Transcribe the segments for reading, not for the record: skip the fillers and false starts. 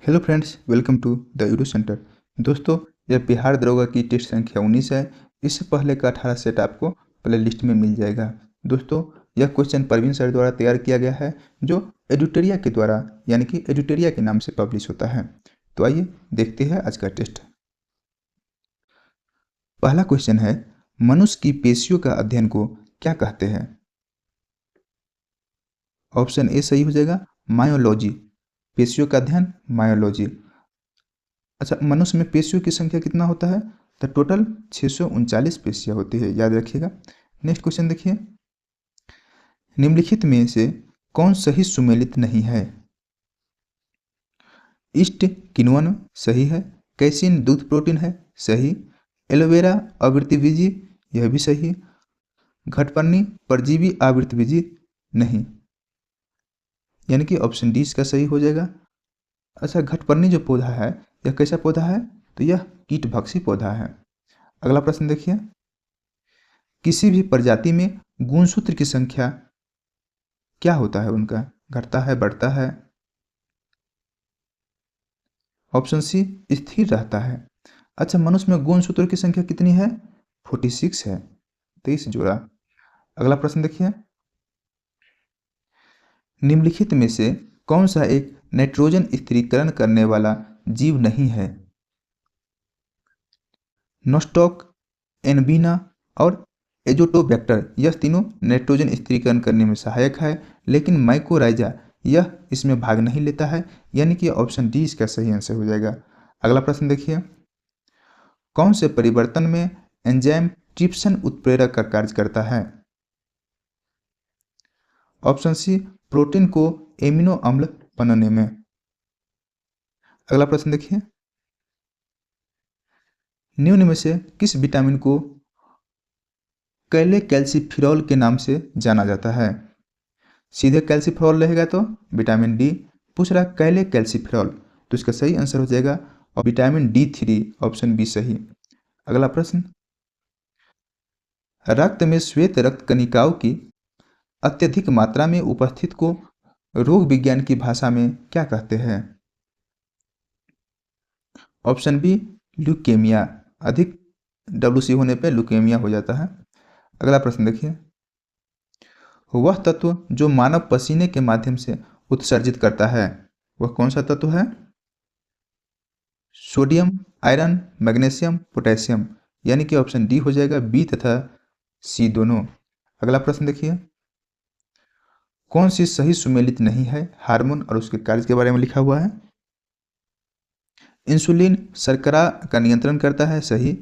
Hello friends, welcome to the Euro centre. दोस्तों, यह बिहार दरोगा की टेस्ट संख्या 19 है। इससे पहले का 18 सेट आपको प्ले लिस्ट में मिल जाएगा। दोस्तों, यह क्वेश्चन परवीन सर द्वारा तैयार किया गया है, जो एडुटेरिया के द्वारा यानी कि एडुटेरिया के नाम से पब्लिश होता है। तो आइए देखते हैं आज का टेस्ट। पहला क्वेश्चन है, मनुष्य की पेशियों का अध्ययन को क्या कहते हैं? ऑप्शन ए सही हो जाएगा, मायोलॉजी। पेशियों का अध्ययन मायोलॉजी। अच्छा, मनुष्य में पेशियों की संख्या कितना होता है? तो टोटल 639 पेशियां होती है, याद रखिएगा। नेक्स्ट क्वेश्चन देखिए, निम्नलिखित में से कौन सही सुमेलित नहीं है? ईस्ट किण्वन सही है, कैसीन दूध प्रोटीन है सही, एलोवेरा आवृत्तिबीजी यह भी सही, घटपर्णी परजीवी आवृत्तिबीजी नहीं, यानी कि ऑप्शन डी इसका सही हो जाएगा। अच्छा, घटपर्णी जो पौधा है यह कैसा पौधा है? तो यह कीटभक्षी पौधा है। अगला प्रश्न देखिए, किसी भी प्रजाति में गुणसूत्र की संख्या क्या होता है? उनका घटता है, बढ़ता है? ऑप्शन सी स्थिर रहता है। अच्छा, मनुष्य में गुणसूत्रों की संख्या कितनी है? 46 है, 23 जोड़ा। अगला प्रश्न देखिए, निम्नलिखित में से कौन सा एक नाइट्रोजन स्थिरीकरण करने वाला जीव नहीं है? नोस्टॉक, एनबीना और एजोटोबैक्टर यह तीनों नाइट्रोजन स्थिरीकरण करने में सहायक है, लेकिन माइकोराइजा यह इसमें भाग नहीं लेता है, यानी कि ऑप्शन डी इसका सही आंसर हो जाएगा। अगला प्रश्न देखिए, कौन से परिवर्तन में एंजाइम ट्रिप्सिन उत्प्रेरक का कार्य करता है? ऑप्शन सी प्रोटीन को एमिनो अम्ल बनाने में। अगला प्रश्न देखिए, निम्न में से किस विटामिन को कैले कैल्सीफिरॉल के नाम से जाना जाता है? सीधे कैल्सीफिरॉल रहेगा तो विटामिन डी, पूछ रहा कैले कैल्सीफिरॉल, तो इसका सही आंसर हो जाएगा और विटामिन D3, ऑप्शन बी सही। अगला प्रश्न, रक्त में श्वेत रक्त कणिकाओं की अत्यधिक मात्रा में उपस्थित को रोग विज्ञान की भाषा में क्या कहते हैं? ऑप्शन बी ल्यूकेमिया, अधिक WC होने पर ल्यूकेमिया हो जाता है। अगला प्रश्न देखिए, वह तत्व जो मानव पसीने के माध्यम से उत्सर्जित करता है वह कौन सा तत्व है? सोडियम, आयरन, मैग्नीशियम, पोटेशियम, यानी कि ऑप्शन डी हो जाएगा, बी तथा सी दोनों। अगला प्रश्न देखिए, कौन सी सही सुमेलित नहीं है हार्मोन और उसके कार्य के बारे में लिखा हुआ है? इंसुलिन शर्करा का नियंत्रण करता है सही,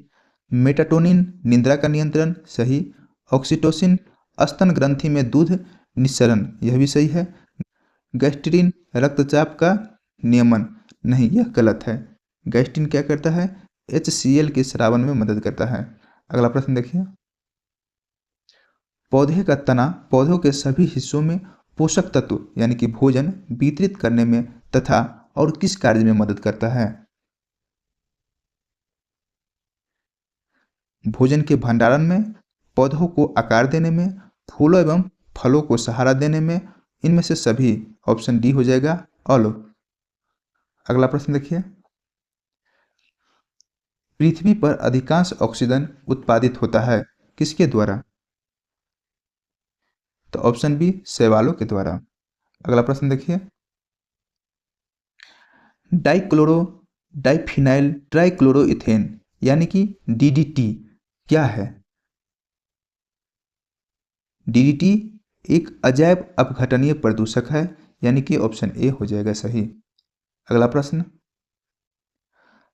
मेटाटोनिन निद्रा का नियंत्रण सही, ऑक्सीटोसिन स्तन ग्रंथि में दूध निस्सरण यह भी सही है, गैस्ट्रिन रक्तचाप का नियमन नहीं, यह गलत है। गैस्ट्रिन क्या करता है? HCl के स्रावन में मदद करता है। अगला प्रश्न देखिए, पौधे का तना पौधों के सभी हिस्सों में पोषक तत्व यानी कि भोजन वितरित करने में तथा और किस कार्य में मदद करता है? भोजन के भंडारण में, पौधों को आकार देने में, फूलों एवं फलों को सहारा देने में, इनमें से सभी, ऑप्शन डी हो जाएगा ऑल। अगला प्रश्न देखिए, पृथ्वी पर अधिकांश ऑक्सीजन उत्पादित होता है किसके द्वारा? तो ऑप्शन बी शैवालों के द्वारा। अगला प्रश्न देखिए, डाइक्लोरो डाइफिनाइल ट्राइक्लोरोइथेन यानी कि DDT क्या है? DDT एक अजैव अपघटनीय प्रदूषक है, यानी कि ऑप्शन ए हो जाएगा सही। अगला प्रश्न,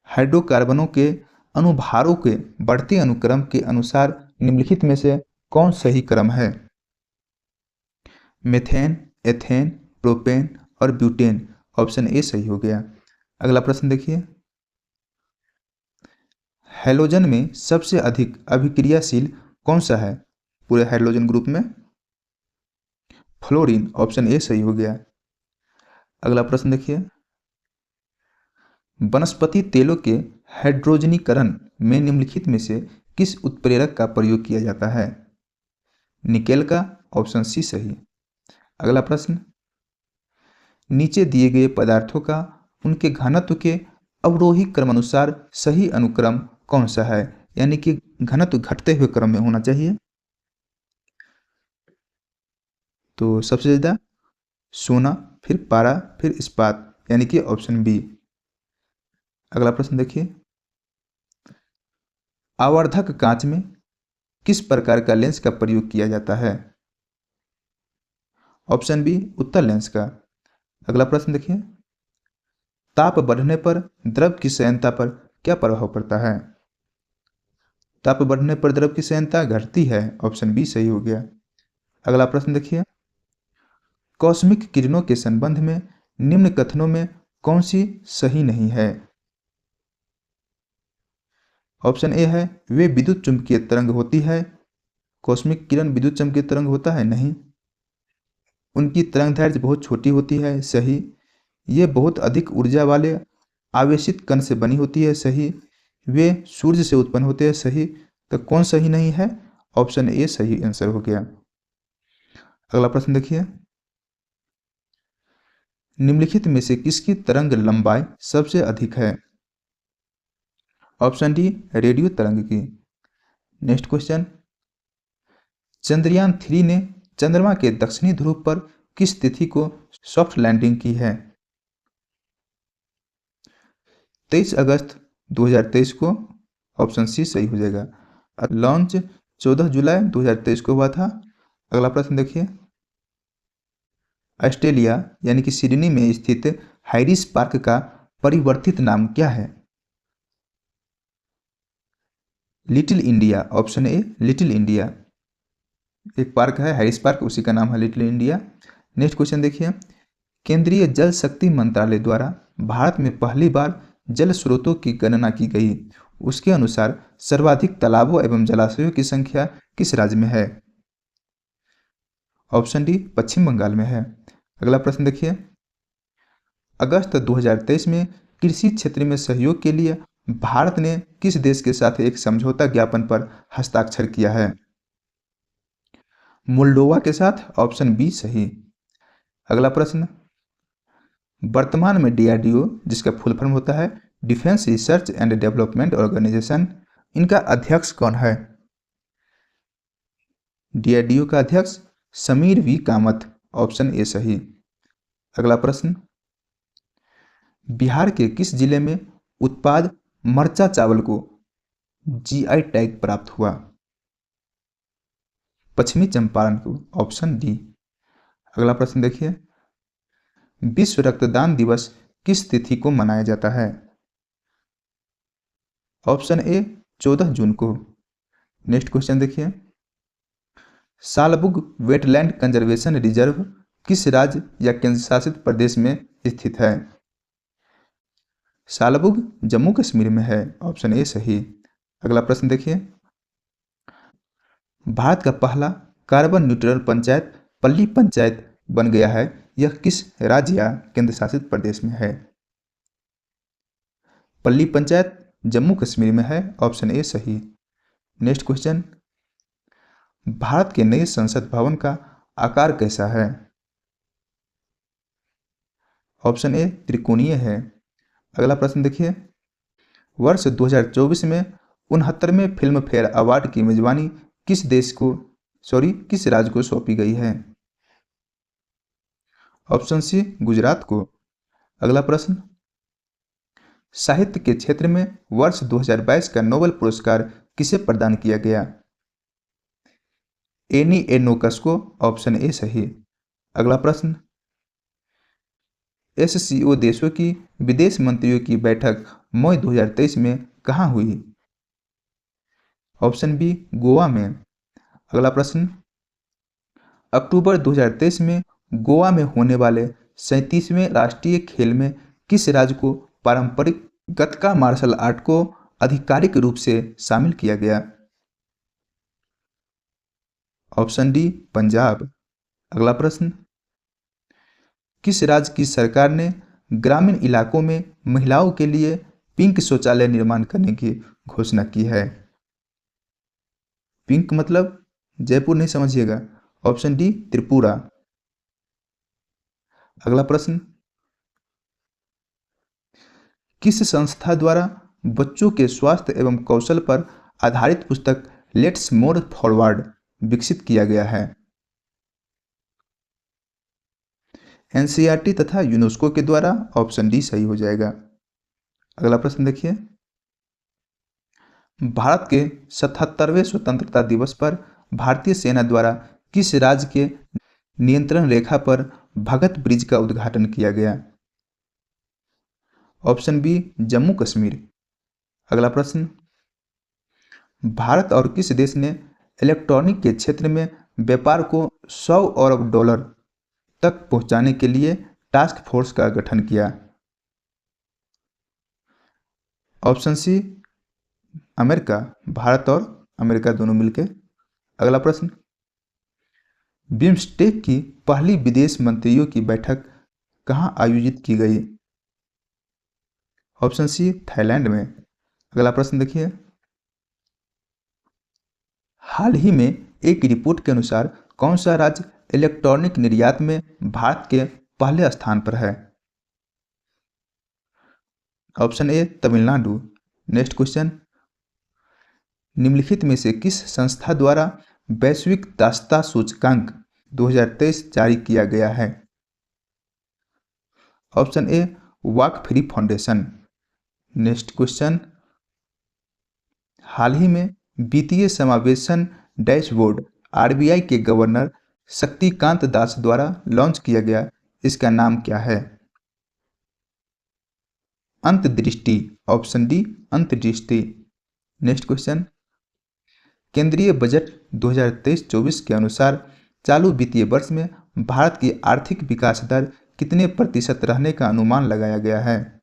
हाइड्रोकार्बनों के अनुभारों के बढ़ते अनुक्रम के अनुसार निम्नलिखित में से कौन सही क्रम है? मेथेन, एथेन, प्रोपेन और ब्यूटेन, ऑप्शन ए सही हो गया। अगला प्रश्न देखिए, हैलोजन में सबसे अधिक अभिक्रियाशील कौन सा है पूरे हाइड्रोजन ग्रुप में? फ्लोरीन, ऑप्शन ए सही हो गया। अगला प्रश्न देखिए, वनस्पति तेलों के हाइड्रोजनीकरण में निम्नलिखित में से किस उत्प्रेरक का प्रयोग किया जाता है? निकेल का, ऑप्शन सी सही। अगला प्रश्न, नीचे दिए गए पदार्थों का उनके घनत्व के अवरोही क्रमानुसार सही अनुक्रम कौन सा है, यानी कि घनत्व घटते हुए क्रम में होना चाहिए। तो सबसे ज़्यादा सोना, फिर पारा, फिर इस्पात, यानी कि ऑप्शन बी। अगला प्रश्न देखिए, आवर्धक कांच में किस प्रकार का लेंस का प्रयोग किया जाता है? ऑप्शन बी उत्तल लेंस का। अगला प्रश्न देखिए, ताप बढ़ने पर द्रव की संयंत्रता पर क्या प्रभाव पड़ता है? ताप बढ़ने पर द्रव की संयंत्रता घटती है। ऑप्शन बी सही हो गया। अगला प्रश्न देखिए, कॉस्मिक किरणों के संबंध में निम्न कथनों में कौन सी सही नहीं है? ऑप्शन ए है वे विद्युत चुंबकीय तरंग होती है। कॉस्मिक किरण विद्युत चुंबकीय तरंग होता है? नहीं। उनकी तरंग दैर्ध्य बहुत छोटी होती है। सही। ये बहुत अधिक ऊर्जा वाले आवेशित कण से बनी होती है। सही। वे सूर्य से उत्पन्न होते हैं। सही। तो कौन सही नहीं है? ऑप्शन ए सही आंसर हो गया। अगला प्रश्न देखिए, निम्नलिखित में से किसकी तरंग लंबाई सबसे अधिक है? ऑप्शन डी रेडियो तरंग की। नेक्स्ट क्वेश्चन, चंद्रयान 3 ने चंद्रमा के दक्षिणी ध्रुव पर किस तिथि को सॉफ्ट लैंडिंग की है? 23 अगस्त 2023 को। ऑप्शन सी सही हो जाएगा। लॉन्च 14 जुलाई 2023 को हुआ था। अगला प्रश्न देखिए, ऑस्ट्रेलिया यानी कि सिडनी में स्थित हैरिस पार्क का परिवर्तित नाम क्या है? Little India. Option a little India. एक पार्क है हैरिस पार्क, उसी का नाम है लिटिल इंडिया। नेक्स्ट क्वेश्चन देखिए, केंद्रीय जल शक्ति मंत्रालय द्वारा भारत में पहली बार जल स्रोतों की गणना की गई। उसके अनुसार सर्वाधिक तालाबों एवं जलाशयों की संख्या किस राज्य में है? ऑप्शन डी पश्चिम बंगाल में है। अगला प्रश्न देखिए, अगस्त 2023 में कृषि क्षेत्र में सहयोग के लिए भारत ने किस देश के साथ एक समझौता ज्ञापन पर हस्ताक्षर किया है? मोल्डोवा के साथ। ऑप्शन बी सही। अगला प्रश्न, वर्तमान में डीआरडीओ, जिसका फुल फॉर्म होता है defence research and development organisation, इनका अध्यक्ष कौन है? डीआरडीओ का अध्यक्ष समीर वी कामत। ऑप्शन ए सही। अगला प्रश्न, बिहार के किस जिले में उत्पाद मरचा चावल को जीआई टैग प्राप्त हुआ? पश्चिमी चंपारण को। Option D. अगला प्रश्न देखिए, विश्व रक्तदान दिवस किस तिथि को मनाया जाता है? ऑप्शन ए 14 जून को। नेक्स्ट क्वेश्चन देखिए, सालबुग वेटलैंड कंजर्वेशन रिजर्व किस राज्य या केंद्र शासित प्रदेश में स्थित है? सालबुग जम्मू कश्मीर में है। ऑप्शन ए सही। अगला प्रश्न देखिए, भारत का पहला कार्बन न्यूट्रल पंचायत पल्ली पंचायत बन गया है, यह किस राज्य या केंद्र शासित प्रदेश में है? पल्ली पंचायत जम्मू कश्मीर में है। ऑप्शन ए सही। नेक्स्ट क्वेश्चन, भारत के नए संसद भवन का आकार कैसा है? ऑप्शन ए त्रिकोणीय है। अगला प्रश्न देखिए, वर्ष 2024 में 69वें फिल्म फेयर अवार्ड की मेजबानी किस राज्य को सौंपी गई है? ऑप्शन सी गुजरात को। अगला प्रश्न, साहित्य के क्षेत्र में वर्ष 2022 का नोबेल पुरस्कार किसे प्रदान किया गया? एनी एनोकस को। ऑप्शन ए सही। अगला प्रश्न, एससीओ देशों की विदेश मंत्रियों की बैठक मई 2023 में कहाँ हुई? ऑप्शन बी गोवा में। अगला प्रश्न, अक्टूबर 2023 में गोवा में होने वाले 37वें राष्ट्रीय खेल में किस राज्य को पारंपरिक गतका मार्शल आर्ट को आधिकारिक रूप से शामिल किया गया? Option D Punjab. अगला प्रश्न, किस राज्य की सरकार ने ग्रामीण इलाकों में महिलाओं के लिए पिंक शौचालय निर्माण करने की घोषणा की है? पिंक मतलब जयपुर नहीं समझिएगा। Option D Tripura. अगला प्रश्न, किस संस्था द्वारा बच्चों के स्वास्थ्य एवं कौशल पर आधारित पुस्तक लेट्स मूव फॉरवर्ड विकसित किया गया है? एनसीईआरटी तथा यूनेस्को के द्वारा। ऑप्शन डी सही हो जाएगा। अगला प्रश्न देखिए, भारत के 77वें स्वतंत्रता दिवस पर भारतीय सेना द्वारा किस राज्य के नियंत्रण रेखा पर भगत ब्रिज का उद्घाटन किया गया? Option B Jammu Kashmir. अगला प्रश्न, भारत और किस देश ने इलेक्ट्रॉनिक के क्षेत्र में व्यापार को 100 अरब डॉलर तक पहुंचाने के लिए टास्क फोर्स का गठन किया? ऑप्शन सी अमेरिका, भारत और अमेरिका दोनों मिलकर। अगला प्रश्न, बिम्स्टेक की पहली विदेश मंत्रियों की बैठक कहां आयोजित की गई? ऑप्शन सी थाईलैंड में। अगला प्रश्न देखिए, हाल ही में एक रिपोर्ट के अनुसार कौन सा राज्य इलेक्ट्रॉनिक निर्यात में भारत के पहले स्थान पर है? ऑप्शन ए तमिलनाडु। नेक्स्ट क्वेश्चन, निम्नलिखित में से किस संस्था द्वारा वैश्विक दासता सूचकांक 2023 जारी किया गया है? Option A walk free foundation. Next question, हाल ही में वित्तीय समावेशन डैशबोर्ड आरबीआई के गवर्नर शक्तिकांत दास द्वारा लॉन्च किया गया, इसका नाम क्या है? अंतर्दृष्टि। ऑप्शन डी अंतर्दृष्टि। नेक्स्ट क्वेश्चन, केंद्रीय बजट 2023-24 के अनुसार चालू वित्तीय वर्ष में भारत की आर्थिक विकास दर कितने प्रतिशत रहने का अनुमान लगाया गया है?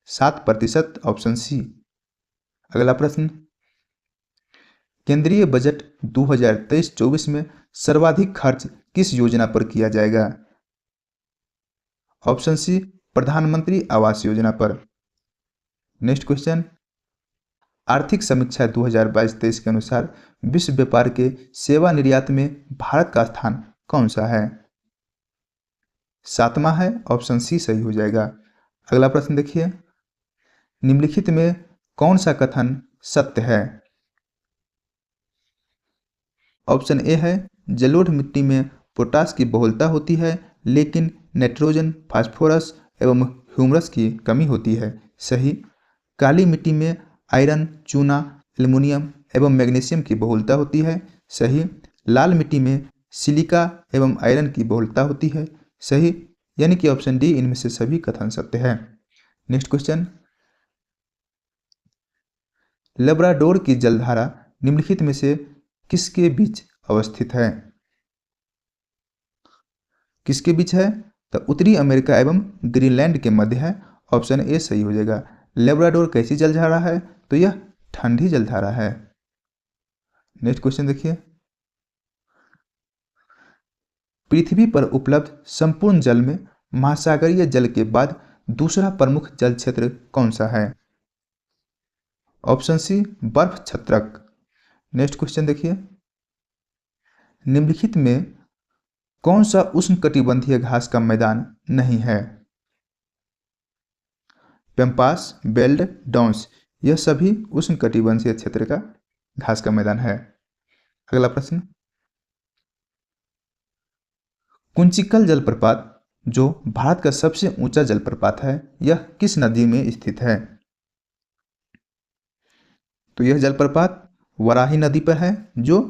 7%। Option C. अगला प्रश्न, केंद्रीय बजट 2023-24 में सर्वाधिक खर्च किस योजना पर किया जाएगा? ऑप्शन सी प्रधानमंत्री आवास योजना पर। नेक्स्ट क्वेश्चन, आर्थिक समीक्षा 2022-23 के अनुसार विश्व व्यापार के सेवा निर्यात में भारत का स्थान कौन सा है? 7वां है। ऑप्शन सी सही हो जाएगा। अगला प्रश्न देखिए, निम्नलिखित में कौन सा कथन सत्य है? ऑप्शन ए है जलोढ़ मिट्टी में पोटास की बहुलता होती है लेकिन नाइट्रोजन, फास्फोरस एवं ह्यूमरस की कमी होती है। सही। काली मिट्टी में आयरन, चूना, एल्युमिनियम एवं मैग्नीशियम की बहुलता होती है। सही। लाल मिट्टी में सिलिका एवं आयरन की बहुलता होती है। सही। यानी कि ऑप्शन डी इनमें से सभी कथन सत्य है। नेक्स्ट क्वेश्चन, लेब्राडोर की जलधारा निम्नलिखित में से किसके बीच अवस्थित है? किसके बीच है? तो उत्तरी अमेरिका एवं ग्रीनलैंड के मध्य है। ऑप्शन ए सही हो जाएगा। लेब्राडोर कैसी जलधारा है? तो यह ठंडी जलधारा है। नेक्स्ट क्वेश्चन देखिए, पृथ्वी पर उपलब्ध संपूर्ण जल में महासागरीय जल के बाद दूसरा प्रमुख जल क्षेत्र कौन सा है? ऑप्शन सी बर्फ छत्रक। नेक्स्ट क्वेश्चन देखिए, निम्नलिखित में कौन सा उष्णकटिबंधीय घास का मैदान नहीं है? पैम्पास, बेल्ट, डाउन्स, यह सभी उष्णकटिबंधीय क्षेत्र का घास का मैदान है। अगला प्रश्न, कुंचिकल जलप्रपात जो भारत का सबसे ऊंचा जलप्रपात है, यह किस नदी में स्थित है? तो यह जलप्रपात वराही नदी पर है जो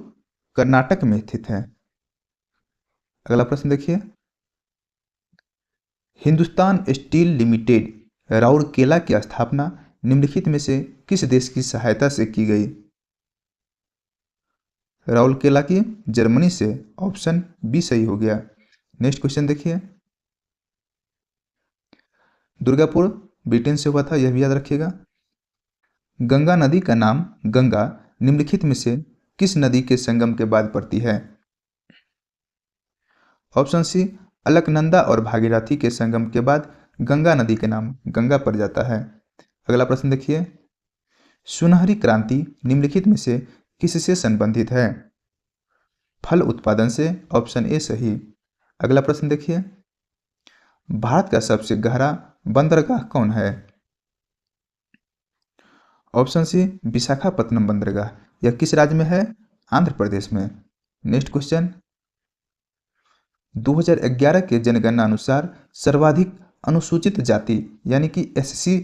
कर्नाटक में स्थित है। अगला प्रश्न देखिए, हिंदुस्तान स्टील लिमिटेड राउरकेला की स्थापना निम्नलिखित में से किस देश की सहायता से की गई? राउरकेला की जर्मनी से। ऑप्शन बी सही हो गया। नेक्स्ट क्वेश्चन देखिए, दुर्गापुर ब्रिटेन से हुआ था, यह भी याद रखिएगा। गंगा नदी का नाम गंगा निम्नलिखित में से किस नदी के संगम के बाद पड़ती है? ऑप्शन सी अलकनंदा और भागीरथी के संगम के बाद गंगा नदी के नाम गंगा पड़ जाता है। अगला प्रश्न देखिए, सुनहरी क्रांति निम्नलिखित में से किससे संबंधित है? फल उत्पादन से। ऑप्शन ए सही। अगला प्रश्न देखिए, भारत का सबसे गहरा बंदरगाह कौन है? ऑप्शन सी विशाखापत्तनम बंदरगाह। यह किस राज्य में है? आंध्र प्रदेश में। नेक्स्ट क्वेश्चन, 2011 के जनगणना अनुसार सर्वाधिक अनुसूचित जाति यानी कि एससी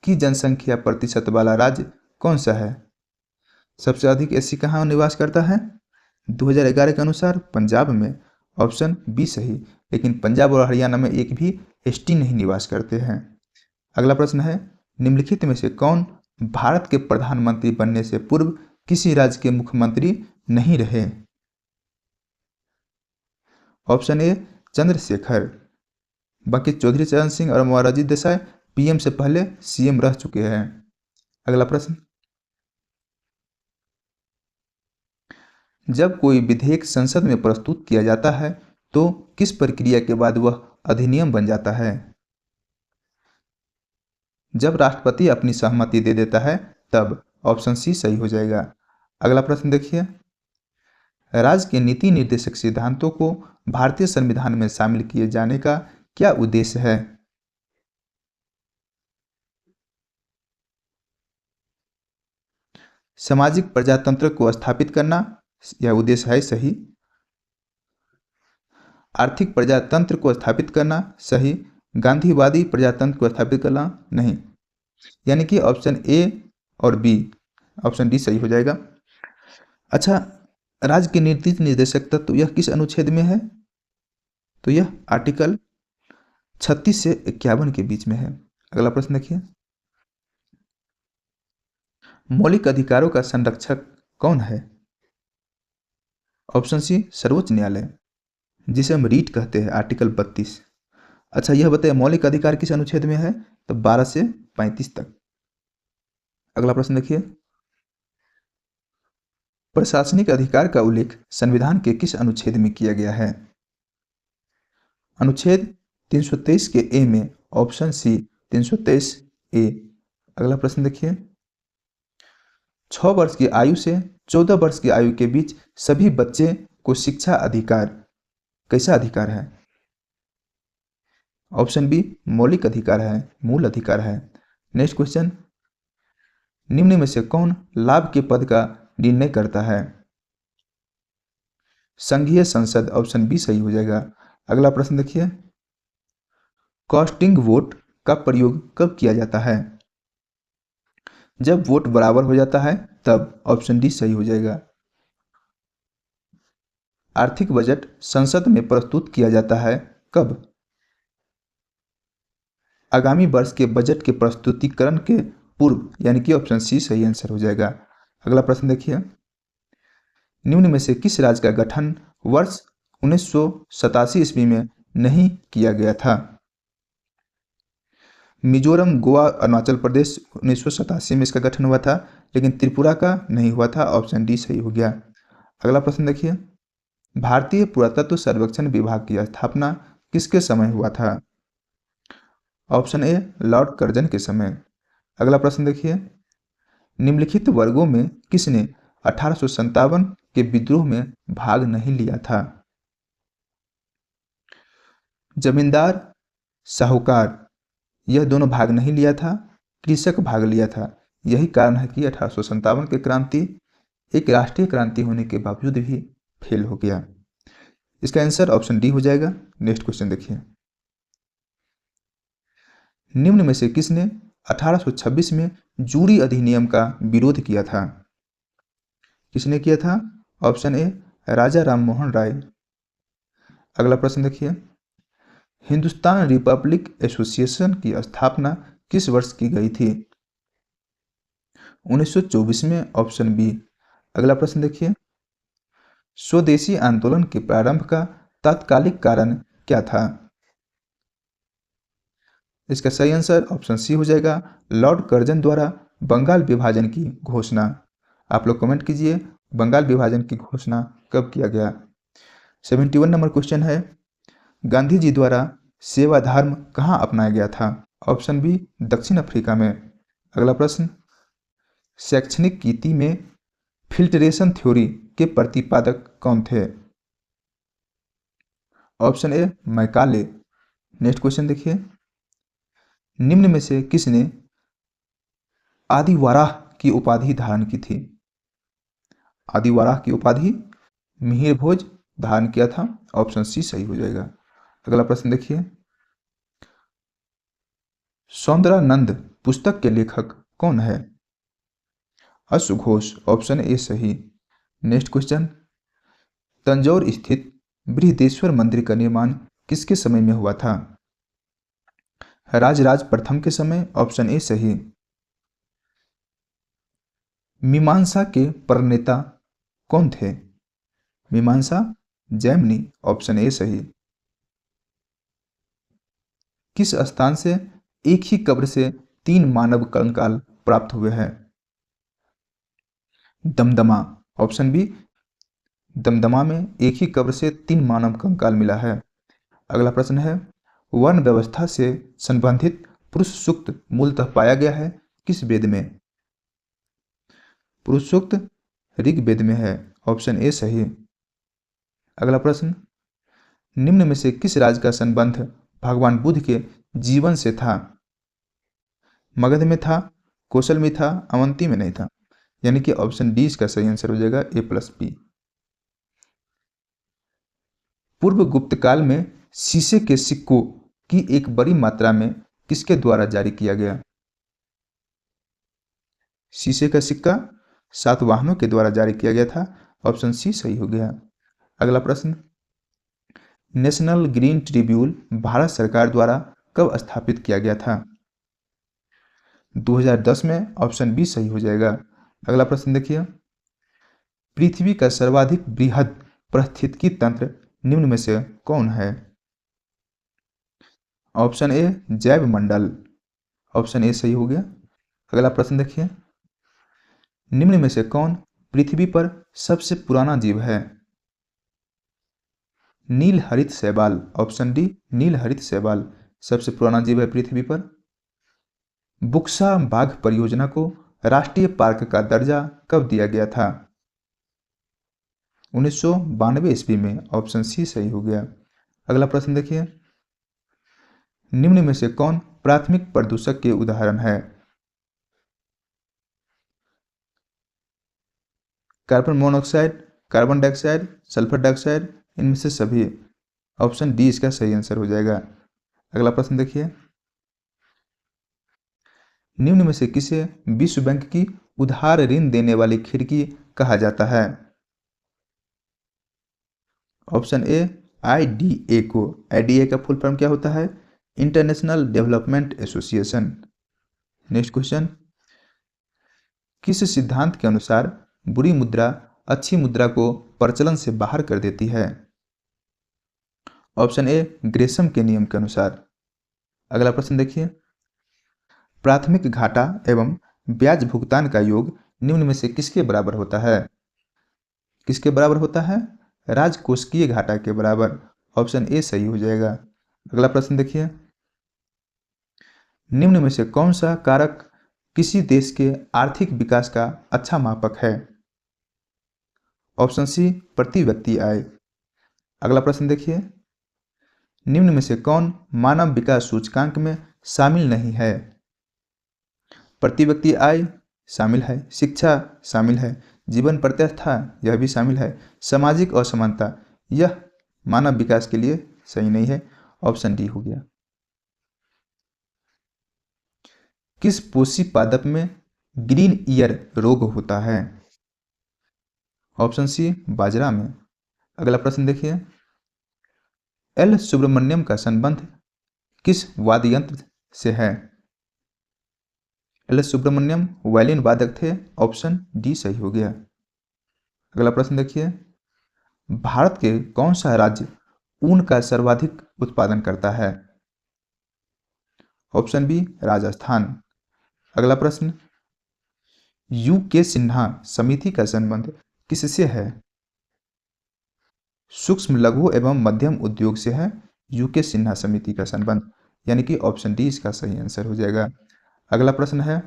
की जनसंख्या प्रतिशत वाला राज्य कौन सा है? सबसे अधिक एससी कहाँ निवास करता है? 2011 के अनुसार पंजाब में। ऑप्शन बी सही, लेकिन पंजाब और हरियाणा में एक भी एसटी नहीं निवास करते हैं। अगला प्रश्न है, निम्नलिखित में से कौन भारत के प्रधानमंत्री बनने से पूर्व किसी राज्य के मुख्यमंत्री नहीं रहे? Option A Chandrashekhar. बाकी चौधरी चरण सिंह और मोरारजी देसाई पीएम से पहले सीएम रह चुके हैं। अगला प्रश्न, जब कोई विधेयक संसद में प्रस्तुत किया जाता है तो किस प्रक्रिया के बाद वह अधिनियम बन जाता है? जब राष्ट्रपति अपनी सहमति दे देता है तब। ऑप्शन सी सही हो जाएगा। अगला प्रश्न देखिए, राज्य के नीति निर्देशक सिद्धांतों को भारतीय संविधान में शामिल किए जाने का क्या उद्देश्य है? सामाजिक प्रजातंत्र को स्थापित करना, यह उद्देश्य है सही। आर्थिक प्रजातंत्र को स्थापित करना, सही। गांधीवादी प्रजातंत्र को स्थापित करना, नहीं। यानी कि ऑप्शन ए और बी, ऑप्शन डी सही हो जाएगा। अच्छा, राज्य के नीति निर्देशक तत्व यह किस अनुच्छेद में है? तो यह आर्टिकल 36 से 51 के बीच में है। अगला प्रश्न देखिए, मौलिक अधिकारों का संरक्षक कौन है? ऑप्शन सी सर्वोच्च न्यायालय, जिसे हम रीट कहते हैं, आर्टिकल 32। अच्छा, यह बताइए मौलिक अधिकार किस अनुच्छेद में है? तो 12 से 35 तक। अगला प्रश्न देखिए, प्रशासनिक अधिकार का उल्लेख संविधान के किस अनुच्छेद में किया गया है? अनुच्छेद 323 के ए में। ऑप्शन सी 323 ए। अगला प्रश्न देखिए, 6 वर्ष की आयु से 14 वर्ष की आयु के बीच सभी बच्चे को शिक्षा अधिकार कैसा अधिकार है? ऑप्शन बी मौलिक अधिकार है, मूल अधिकार है। नेक्स्ट क्वेश्चन, निम्न में से कौन लाभ के पद का निर्णय करता है? संघीय संसद, ऑप्शन बी सही हो जाएगा। अगला प्रश्न देखिए, कास्टिंग वोट का प्रयोग कब किया जाता है? जब वोट बराबर हो जाता है तब। ऑप्शन डी सही हो जाएगा। आर्थिक बजट संसद में प्रस्तुत किया जाता है कब? आगामी वर्ष के बजट के प्रस्तुतिकरण के पूर्व, यानी कि ऑप्शन सी सही आंसर हो जाएगा। अगला प्रश्न देखिए, निम्न में से किस राज्य का गठन वर्ष 1987 ईस्वी में नहीं किया गया था? मिजोरम, गोवा, अरुणाचल प्रदेश 1987 में इसका गठन हुआ था, लेकिन त्रिपुरा का नहीं हुआ था। ऑप्शन डी सही हो गया। अगला प्रश्न देखिए, भारतीय पुरातत्व सर्वेक्षण विभाग की स्थापना किसके समय हुआ था? ऑप्शन ए लॉर्ड कर्जन के समय। अगला प्रश्न देखिए, निम्नलिखित वर्गों में किसने 1857 के विद्रोह में भाग नहीं लिया था? जमींदार, साहूकार, यह दोनों भाग नहीं लिया था। कृषक भाग लिया था। यही कारण है कि 1857 की क्रांति एक राष्ट्रीय क्रांति होने के बावजूद भी फेल हो गया। इसका आंसर ऑप्शन डी हो जाएगा। नेक्स्ट क्वेश्चन देखिए, निम्न में से किसने 1826 में जूरी अधिनियम का विरोध किया था? किसने किया था? ऑप्शन ए राजा राम मोहन राय। अगला प्रश्न देखिए, हिंदुस्तान रिपब्लिक एसोसिएशन की स्थापना किस वर्ष की गई थी? 1924 में। Option B. अगला प्रश्न देखिए, स्वदेशी आंदोलन के प्रारंभ का तात्कालिक कारण क्या था? इसका सही आंसर ऑप्शन सी हो जाएगा, लॉर्ड कर्जन द्वारा बंगाल विभाजन की घोषणा। आप लोग कमेंट कीजिए, बंगाल विभाजन की घोषणा कब किया गया? 71 नंबर क्वेश्चन है, गांधी जी द्वारा सेवा धर्म कहाँ अपनाया गया था? ऑप्शन बी दक्षिण अफ्रीका में। अगला प्रश्न, शैक्षणिक नीति में फिल्टरेशन थ्योरी के प्रतिपादक कौन थे? Option A Macaulay. Next question देखिए, निम्न में से किसने आदिवाराह की उपाधि धारण की थी? आदिवाराह की उपाधि मिहिर भोज धारण किया था। ऑप्शन सी सही हो जाएगा। अगला प्रश्न देखिए, सौंदरानंद पुस्तक के लेखक कौन है? अश्व घोष। ऑप्शन ए सही। नेक्स्ट क्वेश्चन, तंजौर स्थित बृहदेश्वर मंदिर का निर्माण किसके समय में हुआ था? राजराज प्रथम के समय। ऑप्शन ए सही। मीमांसा के प्रणेता कौन थे? मीमांसा जैमिनी। ऑप्शन ए सही। किस स्थान से एक ही कब्र से 3 मानव कंकाल प्राप्त हुए हैं? दमदमा। ऑप्शन बी, दमदमा में एक ही कब्र से 3 मानव कंकाल मिला है। अगला प्रश्न है, वर्ण व्यवस्था से संबंधित पुरुष सूक्त मूलतः पाया गया है किस वेद में? पुरुष सूक्त ऋग्वेद में है। ऑप्शन ए सही। अगला प्रश्न, निम्न में से किस राज्य का संबंध भगवान बुद्ध के जीवन से था? मगध में था, कौशल में था, अवंती में नहीं था। यानी कि ऑप्शन डी इसका सही आंसर हो जाएगा, ए प्लस बी। पूर्व गुप्त काल में शीशे के सिक्कों की एक बड़ी मात्रा में किसके द्वारा जारी किया गया? शीशे का सिक्का सातवाहनों के द्वारा जारी किया गया था। ऑप्शन सी सही हो गया। अगला प्रश्न, नेशनल ग्रीन ट्रिब्यून भारत सरकार द्वारा कब स्थापित किया गया था? 2010 में। ऑप्शन बी सही हो जाएगा। अगला प्रश्न देखिए, पृथ्वी का सर्वाधिक बृहद पारिस्थितिकी तंत्र निम्न में से कौन है? ऑप्शन ए जैव मंडल। ऑप्शन ए सही हो गया। अगला प्रश्न देखिए, निम्न में से कौन पृथ्वी पर सबसे पुराना जीव है? नील हरित शैवाल। ऑप्शन डी नील हरित शैवाल सबसे पुराना जीव है पृथ्वी पर। बुक्सा बाघ परियोजना को राष्ट्रीय पार्क का दर्जा कब दिया गया था? 1992 ईस्वी में। ऑप्शन सी सही हो गया। अगला प्रश्न देखिए, निम्न में से कौन प्राथमिक प्रदूषक के उदाहरण है? Carbon monoxide, carbon dioxide, sulphur dioxide, इनमें से सभी। ऑप्शन डी इसका सही आंसर हो जाएगा। अगला प्रश्न देखिए, निम्न में से किसे विश्व बैंक की उधार ऋण देने वाली खिड़की कहा जाता है? ऑप्शन ए आईडीए को। आईडीए का फुल फॉर्म क्या होता है? International development association. Next question, किस सिद्धांत के अनुसार बुरी मुद्रा अच्छी मुद्रा को प्रचलन से बाहर कर देती है? ऑप्शन ए ग्रेसम के नियम के अनुसार। अगला प्रश्न देखिए, प्राथमिक घाटा एवं ब्याज भुगतान का योग निम्न में से किसके बराबर होता है? किसके बराबर होता है? राजकोषीय घाटा के बराबर। ऑप्शन ए सही हो जाएगा। अगला प्रश्न देखिए, निम्न में से कौन सा कारक किसी देश के आर्थिक विकास का अच्छा मापक है? ऑप्शन सी प्रति व्यक्ति आय। अगला प्रश्न देखिए, निम्न में से कौन मानव विकास सूचकांक में शामिल नहीं है? प्रति व्यक्ति आय शामिल है, शिक्षा शामिल है, जीवन प्रत्यास्था यह भी शामिल है, सामाजिक असमानता यह मानव विकास के लिए सही नहीं है। ऑप्शन डी हो गया। किस पोषी पादप में ग्रीन ईयर रोग होता है? ऑप्शन सी बाजरा में। अगला प्रश्न देखिए, एल सुब्रमण्यम का संबंध किस वाद्य यंत्र से है? एल सुब्रमण्यम वायलिन वादक थे। ऑप्शन डी सही हो गया। अगला प्रश्न देखिए, भारत के कौन सा राज्य ऊन का सर्वाधिक उत्पादन करता है? Option B Rajasthan. अगला प्रश्न, यूके सिन्हा समिति का संबंध किससे है? सूक्ष्म लघु एवं मध्यम उद्योग से है यूके सिन्हा समिति का संबंध। यानी कि ऑप्शन डी इसका सही आंसर हो जाएगा। अगला प्रश्न है,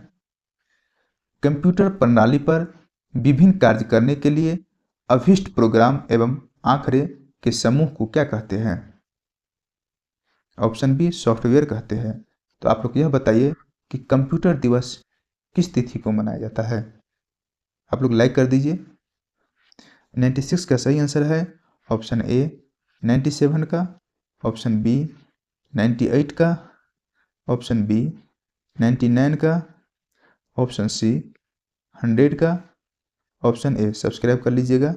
कंप्यूटर प्रणाली पर विभिन्न कार्य करने के लिए अभीष्ट प्रोग्राम एवं आंकड़े के समूह को क्या कहते हैं? ऑप्शन बी सॉफ्टवेयर कहते हैं। तो आप लोग यह बताइए कि कंप्यूटर दिवस किस तिथि को मनाया जाता है। आप लोग लाइक कर दीजिए। 96 का सही आंसर है ऑप्शन ए 97 का, ऑप्शन बी 98 का, ऑप्शन बी 99 का, ऑप्शन सी 100 का, ऑप्शन ए सब्सक्राइब कर लीजिएगा।